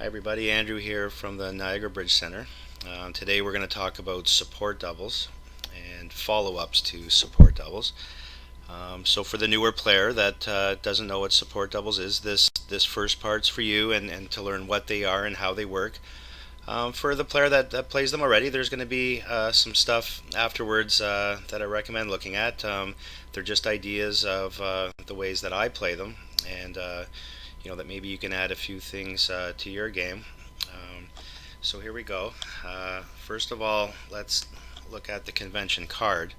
Hi everybody, Andrew here from the Niagara Bridge Center. Today we're going to talk about support doubles and follow-ups to support doubles. So for the newer player that doesn't know what support doubles is, this first part's for you and to learn what they are and how they work. For the player that plays them already, there's going to be some stuff afterwards that I recommend looking at. They're just ideas of the ways that I play them, and that maybe you can add a few things to your game. Um, so here we go. First of all, let's look at the convention card.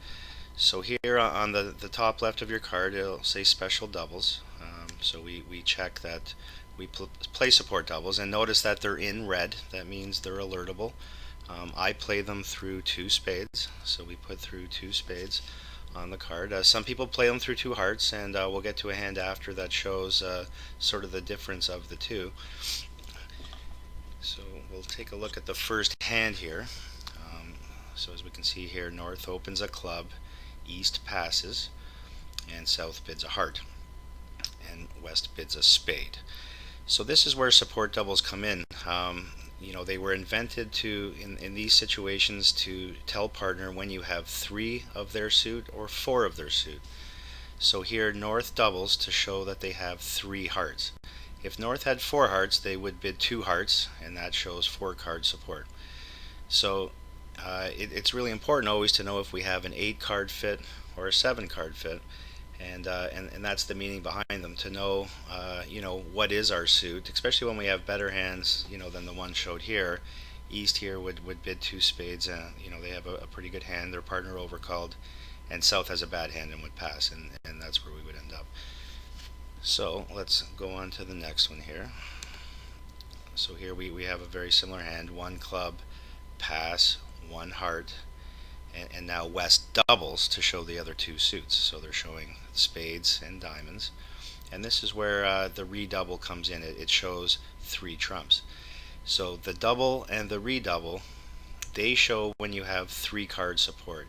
So here on the top left of your card, it'll say special doubles. So we check that we play support doubles, and notice that they're in red. That means they're alertable. I play them through two spades, so we put through two spades on the card. Some people play them through two hearts, and we'll get to a hand after that shows sort of the difference of the two. So we'll take a look at the first hand here. So as we can see here, North opens a club, East passes, and South bids a heart, and West bids a spade. So this is where support doubles come in. They were invented in these situations to tell partner when you have three of their suit or four of their suit. So here North doubles to show that they have three hearts. If North had four hearts, they would bid two hearts, and that shows four card support. So it's really important always to know if we have an 8 card fit or a 7 card fit, and that's the meaning behind them, to know what is our suit, especially when we have better hands than the one showed here. East here would bid two spades, and they have a pretty good hand, their partner overcalled, and South has a bad hand and would pass, and that's where we would end up. So let's go on to the next one here. So here we have a very similar hand, one club, pass, one heart, and now West doubles to show the other two suits. So they're showing spades and diamonds. And this is where the redouble comes in. It shows three trumps. So the double and the redouble, they show when you have 3 card support.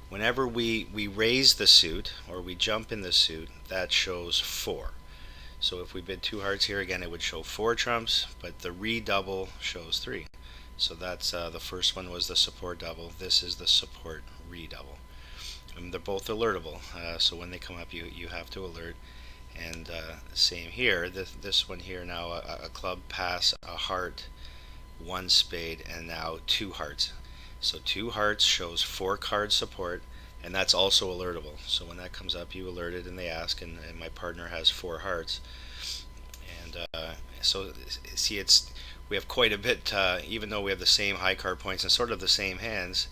Whenever we raise the suit or we jump in the suit, that shows 4. So if we bid two hearts here, again, it would show 4 trumps, but the redouble shows 3. So that's the first one was the support double. This is the support redouble. They're both alertable, so when they come up, you have to alert. And same here. This one here now, a club, pass, a heart, one spade, and now 2 hearts. So 2 hearts shows 4 card support, and that's also alertable. So when that comes up, you alert it, and they ask, and my partner has 4 hearts. And so see, we have quite a bit, even though we have the same high card points and sort of the same hands.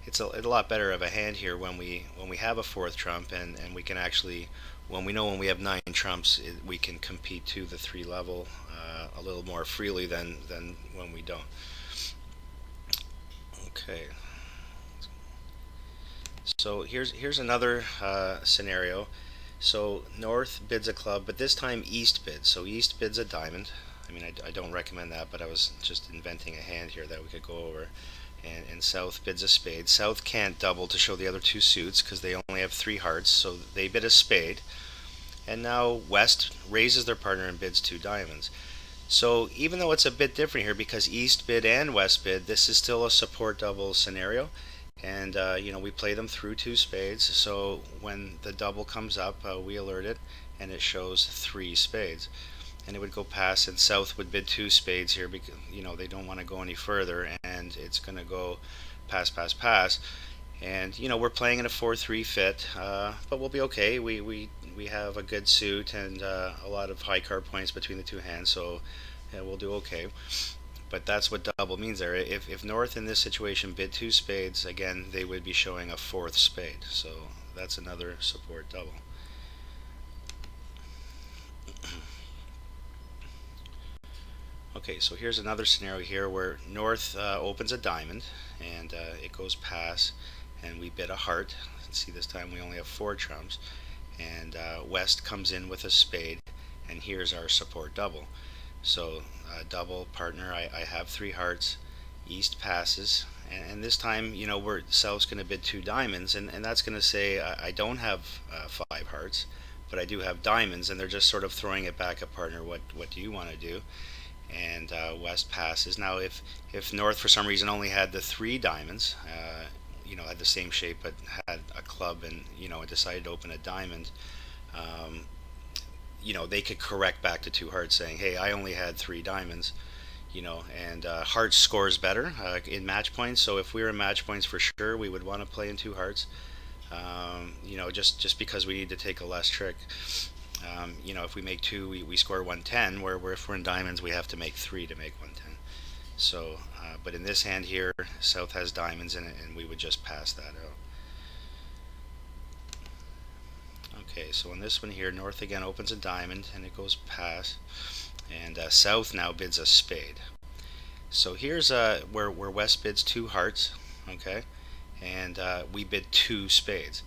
It's a lot better of a hand here when we have a 4th trump, and we can actually, when we have 9 trumps, we can compete to the 3 level a little more freely than when we don't. Okay. So here's another scenario. So North bids a club, but this time East bids. So East bids a diamond. I mean, I don't recommend that, but I was just inventing a hand here that we could go over. And South bids a spade. South can't double to show the other two suits because they only have 3 hearts, so they bid a spade. And now West raises their partner and bids 2 diamonds. So even though it's a bit different here because East bid and West bid, this is still a support double scenario. And we play them through 2 spades. So when the double comes up, we alert it, and it shows 3 spades. And it would go past, and South would bid 2 spades here because they don't want to go any further, and it's going to go pass, pass, pass. And we're playing in a 4-3 fit, but we'll be okay. We have a good suit and a lot of high card points between the 2 hands, so yeah, we'll do okay. But that's what double means there. If North in this situation bid 2 spades, again, they would be showing a 4th spade. So that's another support double. Okay, so here's another scenario here where North opens a diamond, and it goes pass, and we bid a heart. See, this time we only have 4 trumps, and West comes in with a spade, and here's our support double. So double partner, I have 3 hearts, East passes, and this time we're South's going to bid 2 diamonds, and that's going to say I don't have 5 hearts, but I do have diamonds, and they're just sort of throwing it back at partner. What do you want to do? and West passes. Now, if North for some reason only had the three diamonds, had the same shape but had a club and decided to open a diamond, um, they could correct back to two hearts, saying, "Hey, I only had three diamonds." And hearts scores better in match points. So if we were in match points, for sure, we would want to play in two hearts. Just because we need to take a less trick. If we make two, we score 110. Where if we're in diamonds, we have to make three to make 110. So, but in this hand here, South has diamonds in it, and we would just pass that out. Okay, so in this one here, North again opens a diamond, and it goes pass, and South now bids a spade. So here's where West bids two hearts, okay, and we bid two spades.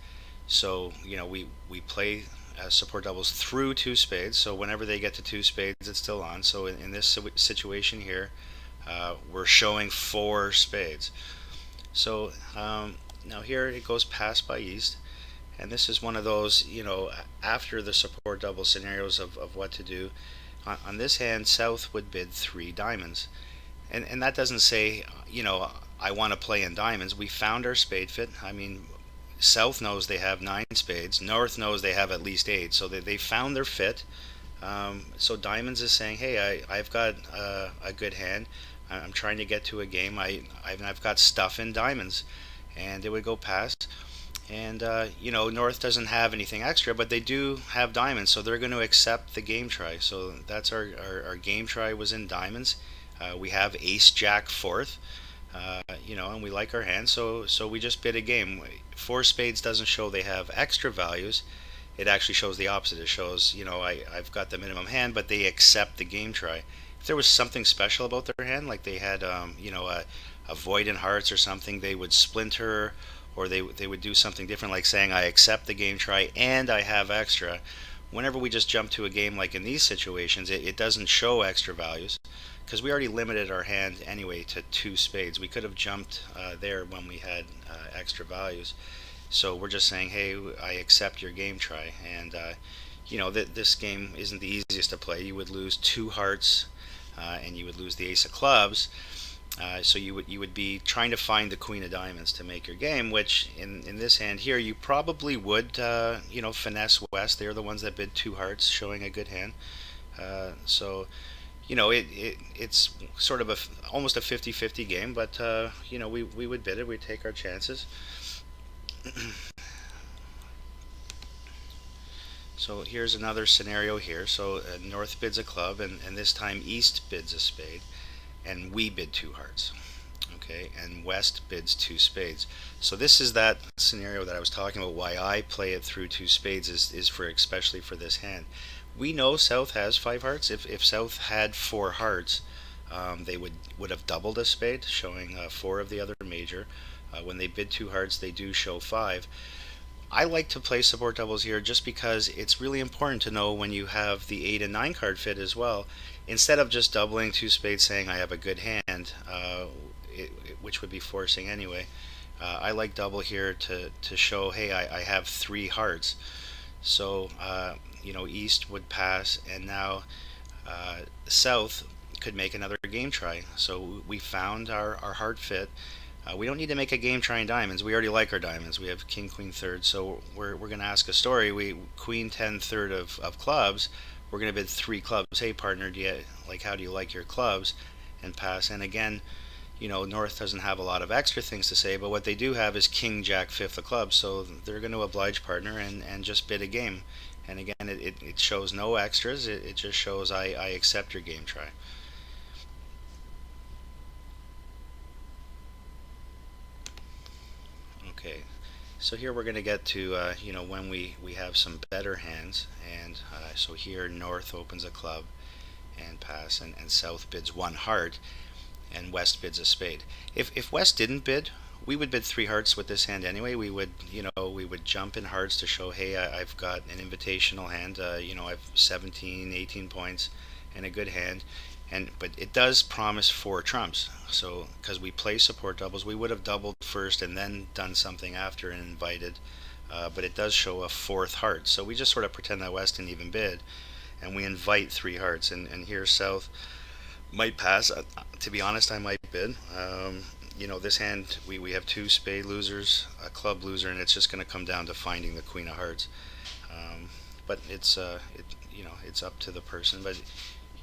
So we play support doubles through two spades. So whenever they get to two spades, it's still on. So in this situation here, we're showing four spades. So now here it goes pass by East, and this is one of those after the support double scenarios of what to do. On this hand, South would bid three diamonds, and that doesn't say I want to play in diamonds. We found our spade fit. I mean, South knows they have nine spades. North knows they have at least eight. So they found their fit. So diamonds is saying, hey, I've got a good hand. I'm trying to get to a game. I've got stuff in diamonds, and it would go past. And North doesn't have anything extra, but they do have diamonds, so they're going to accept the game try. So that's our game try was in diamonds. We have Ace Jack fourth, and we like our hand, so we just bid a game. Four spades doesn't show they have extra values. It actually shows the opposite. It shows I've got the minimum hand, but they accept the game try. If there was something special about their hand, like they had a void in hearts or something, they would splinter, or they would do something different, like saying I accept the game try and I have extra. Whenever we just jump to a game like in these situations, it doesn't show extra values because we already limited our hand anyway to two spades. We could have jumped there when we had extra values. So we're just saying, hey, I accept your game try, and this game isn't the easiest to play. You would lose two hearts, and you would lose the ace of clubs. So you would be trying to find the queen of diamonds to make your game, which in this hand here you probably would finesse West. They're the ones that bid two hearts, showing a good hand. So it's sort of almost a 50-50 game, but we would bid it. We'd take our chances. So here's another scenario here. So North bids a club, and this time East bids a spade, and we bid two hearts. Okay, and West bids two spades. So this is that scenario that I was talking about. Why I play it through two spades is for especially for this hand. We know South has five hearts. If South had four hearts, they would have doubled a spade, showing four of the other major. When they bid two hearts, they do show five. I like to play support doubles here just because it's really important to know when you have the 8 and 9 card fit as well. Instead of just doubling two spades saying I have a good hand, which would be forcing anyway, I like double here to show, hey, I have three hearts. So, East would pass, and now South could make another game try. So we found our heart fit. We don't need to make a game trying diamonds. We already like our diamonds. We have king, queen, third. So we're going to ask a story. We queen, 10, third of clubs. We're going to bid three clubs. Hey, partner, how do you like your clubs? And pass. And again, North doesn't have a lot of extra things to say, but what they do have is king, jack, fifth of clubs. So they're going to oblige partner and just bid a game. And again, it shows no extras. It just shows I accept your game try. Okay, so here we're going to get to when we have some better hands, and so here North opens a club and pass, and South bids one heart, and West bids a spade. If West didn't bid, we would bid three hearts with this hand anyway. We would jump in hearts to show, hey, I've got an invitational hand. I've 17, 18 points, and a good hand. But it does promise four trumps. So because we play support doubles, we would have doubled first and then done something after and invited. But it does show a fourth heart. So we just sort of pretend that West didn't even bid, and we invite three hearts. And here South, Might pass. To be honest, I might bid. This hand, we have two spade losers, a club loser, and it's just going to come down to finding the queen of hearts. Um, but it's up to the person. But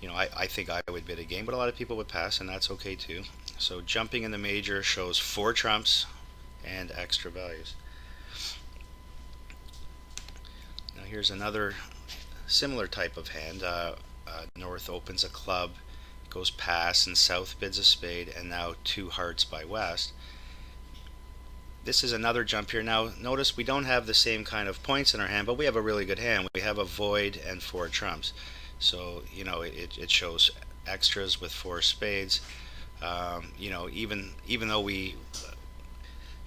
I think I would bid a game, but a lot of people would pass, and that's okay too. So jumping in the major shows four trumps and extra values. Now here's another similar type of hand. North opens a club, goes pass, and South bids a spade, and now two hearts by West. This is another jump here. Now notice we don't have the same kind of points in our hand, but we have a really good hand. We have a void and four trumps. So it shows extras with four spades. Even though we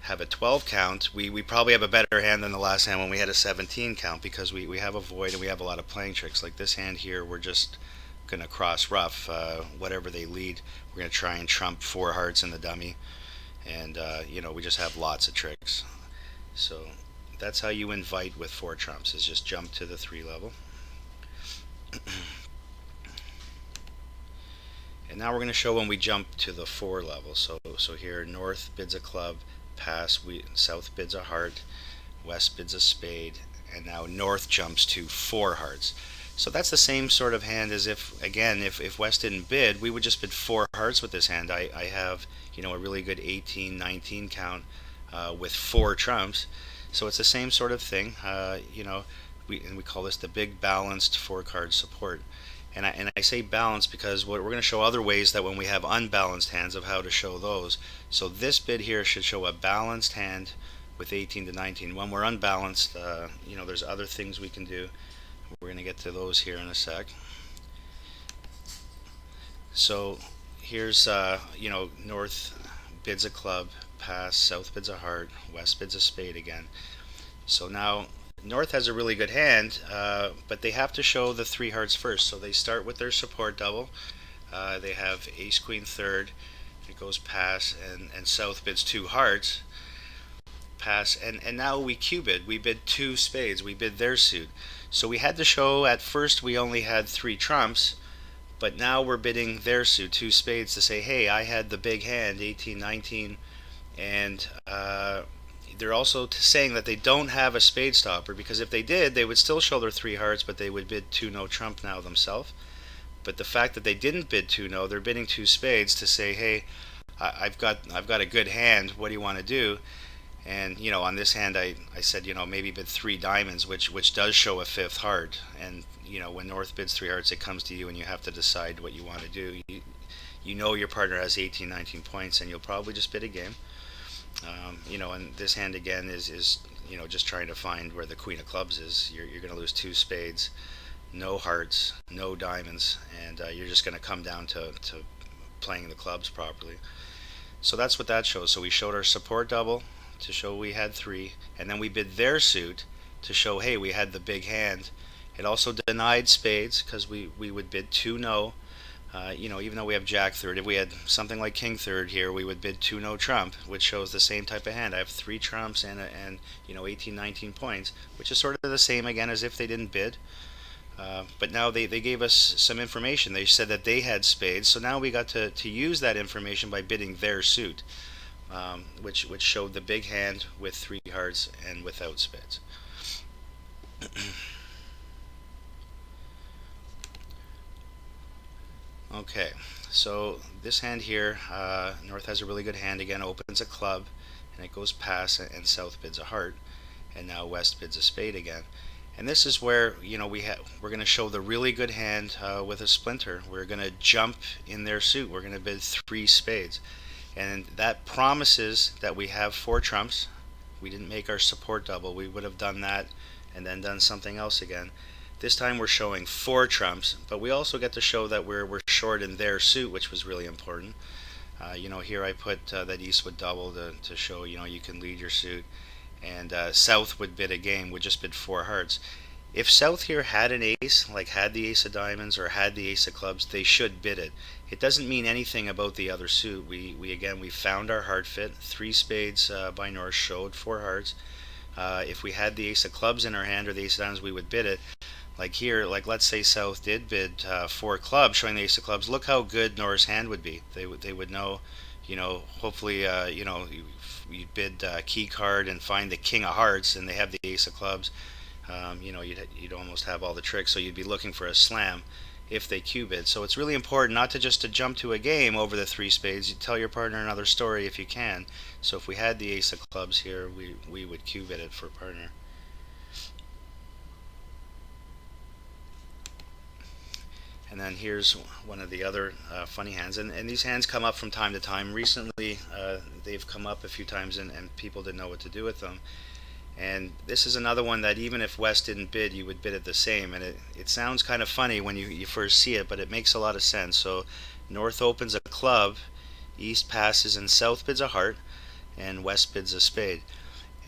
have a 12 count, we probably have a better hand than the last hand when we had a 17 count, because we have a void and we have a lot of playing tricks. Like this hand here, we're just going to cross rough. Whatever they lead, we're going to try and trump four hearts in the dummy. And we just have lots of tricks. So that's how you invite with four trumps, is just jump to the 3 level. And now we're going to show when we jump to the 4 level. So here North bids a club, pass, South bids a heart, West bids a spade, and now North jumps to 4 hearts. So that's the same sort of hand as if West didn't bid, we would just bid 4 hearts with this hand. I have a really good 18, 19 count with 4 trumps. So it's the same sort of thing. We call this the big balanced 4-card support. And I say balanced because we're going to show other ways that when we have unbalanced hands of how to show those. So this bid here should show a balanced hand with 18 to 19. When we're unbalanced, there's other things we can do. We're going to get to those here in a sec. So here's North bids a club, pass, South bids a heart, West bids a spade again. So now North has a really good hand, but they have to show the 3 hearts first. So they start with their support double. They have ace queen third. It goes pass, and South bids 2 hearts. Pass, and now we Q-bid. We bid 2 spades. We bid their suit. So we had to show at first we only had 3 trumps, but now we're bidding their suit, 2 spades, to say, hey, I had the big hand, 18, 19, and they're also saying that they don't have a spade stopper, because if they did, they would still show their 3 hearts, but they would bid 2 no trump now themselves. But the fact that they didn't bid 2 no, they're bidding 2 spades to say, hey, I've got a good hand. What do you want to do? And on this hand, I said maybe bid 3 diamonds, which does show a 5th heart. And when North bids 3 hearts, it comes to you, and you have to decide what you want to do. Your partner has 18, 19 points, and you'll probably just bid a game. And this hand again is just trying to find where the queen of clubs is. You're going to lose 2 spades, no hearts, no diamonds, and you're just going to come down to playing the clubs properly. So that's what that shows. So we showed our support double to show we had 3, and then we bid their suit to show, hey, we had the big hand. It also denied spades, because we would bid 2 no. Even though we have jack third, if we had something like king third here, we would bid 2 no trump, which shows the same type of hand. I have 3 trumps and 18, 19 points, which is sort of the same again as if they didn't bid. But now they gave us some information. They said that they had spades, so now we got to use that information by bidding their suit, which showed the big hand with 3 hearts and without spades. Okay, so this hand here, North has a really good hand again, opens a club, and it goes pass, and South bids a heart, and now West bids a spade again. And this is where we're going to show the really good hand with a splinter. We're going to jump in their suit. We're going to bid 3 spades, and that promises that we have 4 trumps. We didn't make our support double. We would have done that and then done something else again. This time we're showing 4 trumps, but we also get to show that we're short in their suit, which was really important. Here I put that East would double to show you can lead your suit, and South would bid a game, would just bid 4 hearts. If South here had an ace, like had the ace of diamonds or had the ace of clubs, they should bid it. It doesn't mean anything about the other suit. We found our heart fit. 3 spades by North showed 4 hearts. If we had the ace of clubs in our hand or the ace of diamonds, we would bid it. Like here, like let's say South did bid four clubs, showing the ace of clubs. Look how good North's hand would be. They would know, hopefully, you bid key card and find the king of hearts, and they have the ace of clubs. You'd almost have all the tricks. So you'd be looking for a slam if they cue bid. So it's really important not to just to jump to a game over the three spades. You tell your partner another story if you can. So if we had the ace of clubs here, we would cue bid it for partner. And then here's one of the other funny hands. And these hands come up from time to time. Recently, they've come up a few times, and people didn't know what to do with them. And this is another one that even if West didn't bid, you would bid it the same. And it sounds kind of funny when you first see it, but it makes a lot of sense. So North opens a club, East passes, and South bids a heart, and West bids a spade.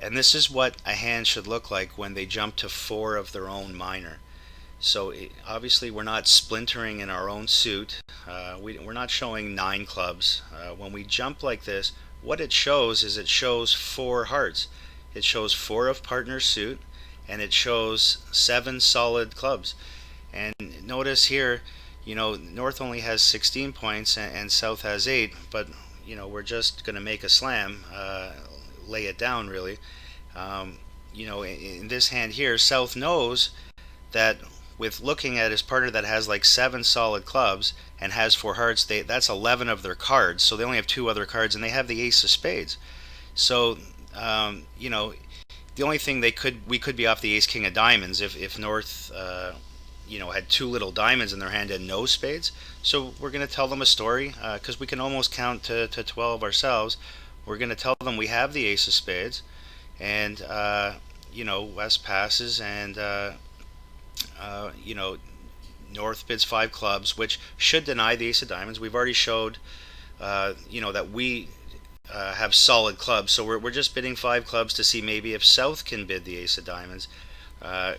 And this is what a hand should look like when they jump to four of their own minor. So obviously we're not splintering in our own suit. We're not showing nine clubs. When we jump like this, what it shows is it shows four hearts. It shows four of partner's suit, and it shows seven solid clubs. And notice here, North only has 16 points and South has 8, but we're just going to make a slam, lay it down really. In this hand here, South knows that with looking at his partner that has like seven solid clubs and has four hearts, that's 11 of their cards. So they only have two other cards, and they have the ace of spades. So the only thing we could be off the ace king of diamonds if North had two little diamonds in their hand and no spades. So we're going to tell them a story because we can almost count to 12 ourselves. We're going to tell them we have the ace of spades, and West passes, and North bids five clubs, which should deny the ace of diamonds. We've already showed, that we have solid clubs, so we're just bidding five clubs to see maybe if South can bid the ace of diamonds.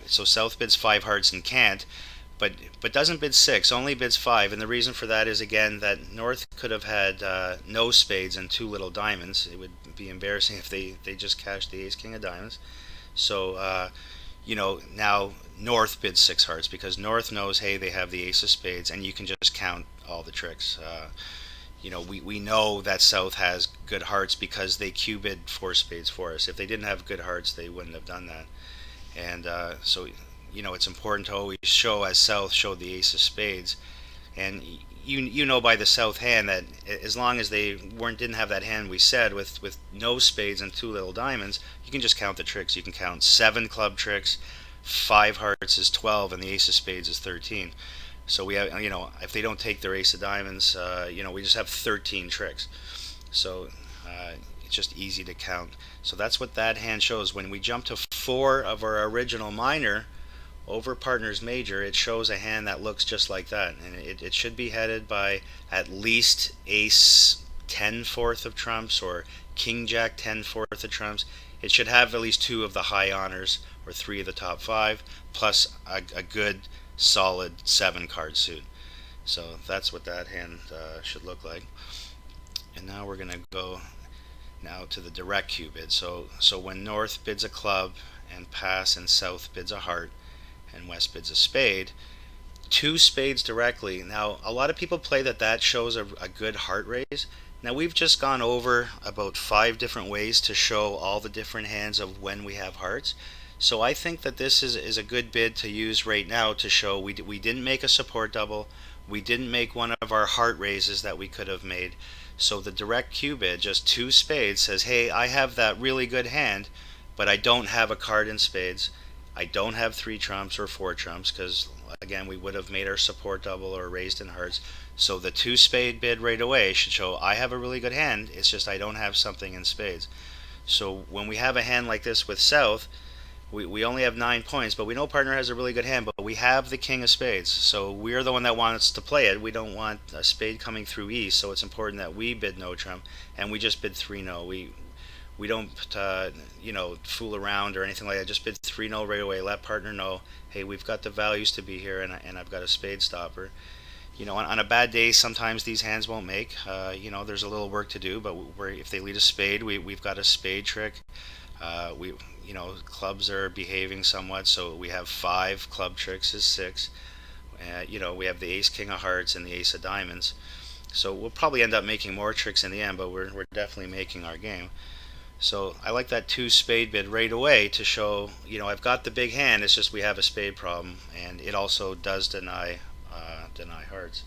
So South bids five hearts and can't, but doesn't bid six, only bids five, and the reason for that is again that North could have had no spades and two little diamonds. It would be embarrassing if they just cashed the ace king of diamonds. So now North bids six hearts because North knows, hey, they have the ace of spades, and you can just count all the tricks. We know that South has good hearts because they cue bid four spades for us. If they didn't have good hearts, they wouldn't have done that. And so it's important to always show, as South showed the ace of spades, and by the South hand that as long as they didn't have that hand we said with no spades and two little diamonds, you can just count the tricks. You can count seven club tricks, five hearts is 12, and the ace of spades is 13. So we have, if they don't take their ace of diamonds, we just have 13 tricks. So it's just easy to count. So that's what that hand shows. When we jump to four of our original minor over partner's major, it shows a hand that looks just like that, and it should be headed by at least ace 10 fourth of trumps or king jack 10 fourth of trumps. It should have at least two of the high honors or three of the top five, plus a good solid seven card suit. So that's what that hand should look like. And now we're going to go now to the direct cue bid. So when North bids a club and pass, and South bids a heart, and West bids a spade, two spades directly. Now a lot of people play that shows a good heart raise. Now we've just gone over about 5 different ways to show all the different hands of when we have hearts. So I think that this is a good bid to use right now to show we didn't make a support double, we didn't make one of our heart raises that we could have made. So the direct cue bid, just two spades, says, hey, I have that really good hand, but I don't have a card in spades. I don't have three trumps or four trumps because, again, we would have made our support double or raised in hearts. So the two spade bid right away should show I have a really good hand, it's just I don't have something in spades. So when we have a hand like this with South, we only have 9 points, but we know partner has a really good hand, but we have the king of spades. So we're the one that wants to play it. We don't want a spade coming through East, so it's important that we bid no trump, and we just bid 3-no. We don't fool around or anything like that. Just bid 3-no right away. Let partner know, hey, we've got the values to be here, and I've got a spade stopper. On a bad day, sometimes these hands won't make. There's a little work to do, but if they lead a spade, we've got a spade trick. clubs are behaving somewhat. So we have five, club tricks is six. We have the ace king of hearts and the ace of diamonds. So we'll probably end up making more tricks in the end, but we're definitely making our game. So I like that two spade bid right away to show, I've got the big hand. It's just we have a spade problem, and it also does deny hearts.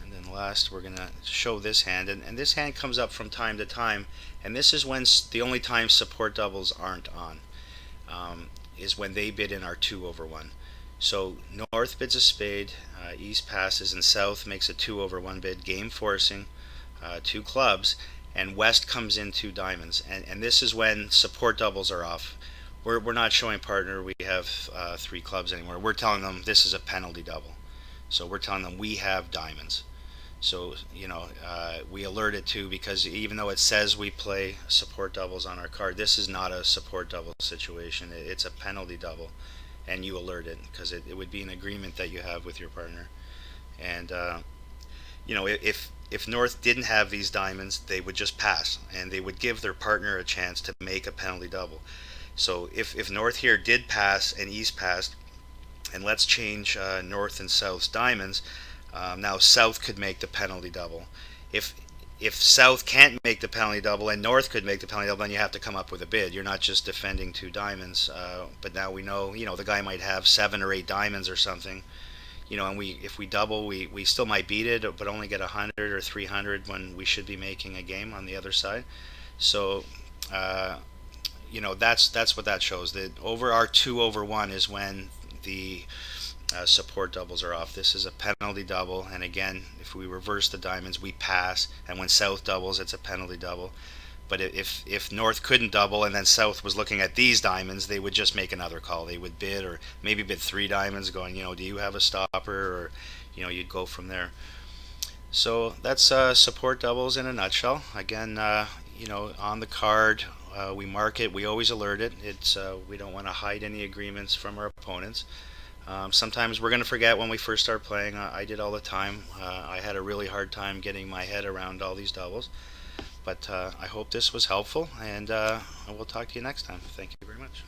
And then last, we're gonna show this hand, and this hand comes up from time to time, and this is when the only time support doubles aren't on, is when they bid in our 2/1. So north bids a spade, east passes, and south makes a 2/1 bid, game forcing, two clubs, and west comes in two diamonds, and this is when support doubles are off. We're not showing partner we have three clubs anymore. We're telling them this is a penalty double. So we're telling them we have diamonds. So we alert it too, because even though it says we play support doubles on our card, this is not a support double situation. It's a penalty double, and you alert it because it would be an agreement that you have with your partner. And if North didn't have these diamonds, they would just pass, and they would give their partner a chance to make a penalty double. So if North here did pass and East passed, and let's change North and South's diamonds. Now South could make the penalty double. If if South can't make the penalty double and North could make the penalty double, then you have to come up with a bid. You're not just defending two diamonds. But now we know, the guy might have 7 or 8 diamonds or something. And if we double, we still might beat it, but only get 100 or 300 when we should be making a game on the other side. So, that's what that shows. That over our 2/1 is when the support doubles are off. This is a penalty double, and again, if we reverse the diamonds, we pass, and when South doubles, it's a penalty double. But if North couldn't double and then South was looking at these diamonds, they would just make another call. They would bid, or maybe bid 3 diamonds, going, do you have a stopper, or you'd go from there. So that's support doubles in a nutshell. Again, on the card, we mark it. We always alert it. It's we don't want to hide any agreements from our opponents. Sometimes we're going to forget when we first start playing. I did all the time. I had a really hard time getting my head around all these doubles. But I hope this was helpful, and I will talk to you next time. Thank you very much.